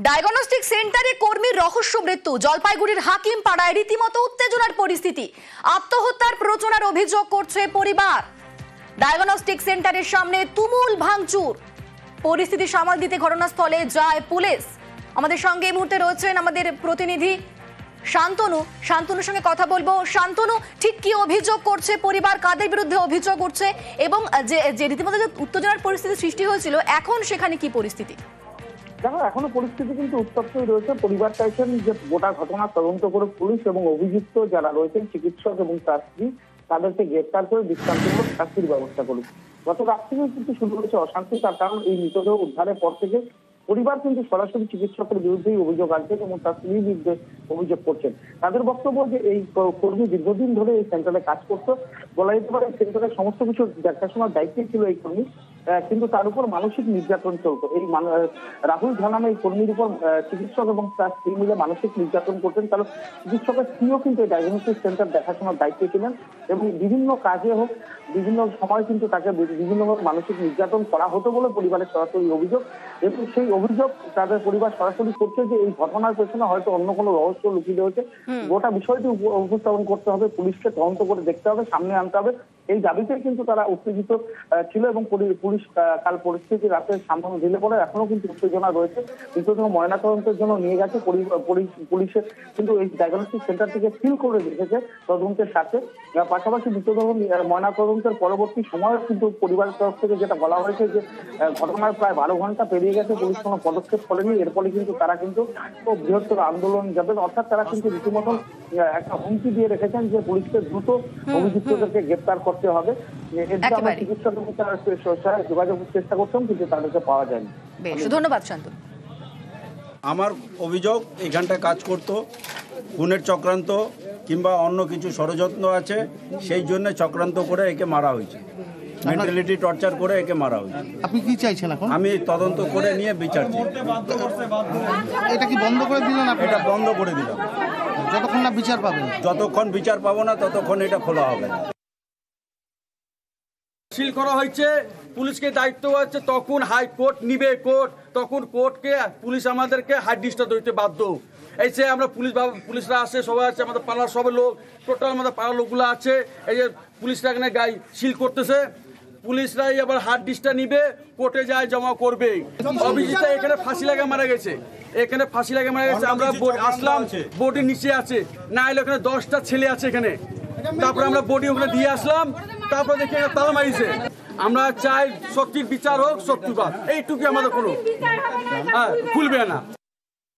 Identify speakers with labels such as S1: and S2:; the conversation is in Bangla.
S1: ডায়াগনস্টিক সেন্টারে কর্মীর রহস্য মৃত্যু। জলপাইগুড়ির হাকিম পাড়ায় রীতিমতো উত্তেজনার পরিস্থিতি। আত্মহত্যার প্ররোচনার অভিযোগ করছে পরিবার। ডায়াগনস্টিক সেন্টারের সামনে তুমুল ভাঙচুর। পরিস্থিতি সামাল দিতে ঘটনাস্থলে যায় পুলিশ। আমাদের সঙ্গে এই মুহূর্তে রয়েছেন আমাদের প্রতিনিধি শান্তনুর সঙ্গে কথা বলবো। শান্তনু, ঠিক কি অভিযোগ করছে পরিবার, কাদের বিরুদ্ধে অভিযোগ করছে, এবং যে রীতিমতো যে উত্তেজনার পরিস্থিতি সৃষ্টি হয়েছিল এখন সেখানে কি পরিস্থিতি?
S2: দেখো, এখনো পরিস্থিতি কিন্তু উত্তপ্তই রয়েছে। পরিবার চাইছেন যে গোটা ঘটনা তদন্ত করে পুলিশ এবং অভিযুক্ত যারা রয়েছেন চিকিৎসক এবং তার স্ত্রী তাদেরকে গ্রেফতার করে দৃষ্টান্তমূলক শাস্তির ব্যবস্থা করুক। গত রাত থেকে কিন্তু শুরু হয়েছে অশান্তি। তার কারণ এই মৃতদেহ উদ্ধারের পর থেকে পরিবার কিন্তু সরাসরি চিকিৎসকের বিরুদ্ধেই অভিযোগ আনছেন এবং তার স্ত্রীর বিরুদ্ধে অভিযোগ করছেন। তাদের বক্তব্য যে এই কর্মী দীর্ঘদিন ধরে এই সেন্টারে কাজ করতো, বলা যেতে পারে সেন্টারের সমস্ত কিছু দেখাশোনার দায়িত্বে ছিল এই কর্মী, কিন্তু তার উপর মানসিক নির্যাতন চলতো। এই রাহুল ঝা নামে এই কর্মীর উপর চিকিৎসক এবং তার স্ত্রী মিলে মানসিক নির্যাতন করতেন। কারণ চিকিৎসকের স্ত্রীও কিন্তু এই ডায়াগনস্টিক সেন্টার দেখাশোনার দায়িত্বে ছিলেন এবং বিভিন্ন কাজে হোক বিভিন্ন সময় কিন্তু তাকে বিভিন্নভাবে মানসিক নির্যাতন করা হতো বলে পরিবারের সরাসরি অভিযোগ। এবং সেই অভিযোগ তাদের পরিবার সরাসরি করছে যে এই ঘটনার পেছনে হয়তো অন্য কোনো রহস্য লুকিয়ে রয়েছে। গোটা বিষয়টি উপস্থাপন করতে হবে, পুলিশকে তদন্ত করে দেখতে হবে, সামনে আনতে হবে। এই দাবিতে কিন্তু তারা উত্তেজিত ছিল এবং পুলিশ কাল পরিস্থিতি রাতে সামনে ঢিলে পড়ে এখনো কিন্তু উত্তেজনা রয়েছে। মৃতদেহ ময়নাতদন্তের জন্য নিয়ে গেছে পুলিশের, কিন্তু এই ডায়াগনস্টিক সেন্টার থেকে সিল করে রেখেছে তদন্তের সাথে। পাশাপাশি মৃতদেহ ময়নাতদন্তের পরবর্তী সময় কিন্তু পরিবারের তরফ থেকে যেটা বলা হয়েছে যে ঘটনার প্রায় 12 ঘন্টা পেরিয়ে গেছে, পুলিশ কোনো পদক্ষেপ করেনি। এরপরে কিন্তু তারা কিন্তু বৃহত্তর আন্দোলন যাবেন, অর্থাৎ তারা কিন্তু রীতিমতন একটা হুমকি দিয়ে রেখেছেন যে পুলিশকে দ্রুত অভিযুক্তদেরকে গ্রেপ্তার করতে হবে। আমরা চিকিৎসক এবং তার যোগাযোগের চেষ্টা করতাম, কিন্তু তাদেরকে পাওয়া যায়নি।
S1: ধন্যবাদ শান্তনু।
S3: আমার অভিযোগ এখানটায় কাজ করতো খুনের চক্রান্ত কিংবা অন্য কিছু ষড়যন্ত্র আছে, সেই জন্য চক্রান্ত করে একে মারা হয়েছে, মেন্টালিটি টর্চার করে একে মারা হয়েছে।
S4: আপনি কি চাইছেন এখন?
S3: আমি তদন্ত করে নিয়ে বিচার চাই।
S4: এটা কি বন্ধ করে দিলেন?
S3: এটা বন্ধ করে দিলাম।
S4: যতক্ষণ না বিচার পাবেন?
S3: যতক্ষণ বিচার পাবো না ততক্ষণ এটা খোলা হবে না।
S5: সিল করা হয়েছে, পুলিশকে দায়িত্ব আছে, তখন হাইকোর্ট নিবে কোর্ট, তখন কোর্টকে পুলিশ আমাদেরকে হার্ড ডিস্টার্ব দিতে বাধ্য। এই যে আমরা পুলিশরা আছে, সবাই আছে, আমাদের পাড়ার সবাই লোক, টোটাল আমাদের পাড়ার লোকগুলো আছে। এই যে পুলিশরা এখানে গাড়ি সিল করতেছে, পুলিশরাই আবার হার্ড ডিস্টার্ব নিবে, কোর্টে যায় জমা করবে। অভিজিৎ এখানে ফাঁসি লাগা মারা গেছে, এখানে ফাঁসি লাগা মারা গেছে। আমরা আসলাম, বোর্ডের নিচে আছে, না এলে ওখানে 10টা ছেলে আছে এখানে। তারপরে আমরা বডি ওখানে দিয়ে আসলাম, তারপরে দেখি তালা মারিছে। আমরা চাই সত্যির বিচার হোক, সত্যবাদ, এইটুকু আমাদের কোনো খুলবে না।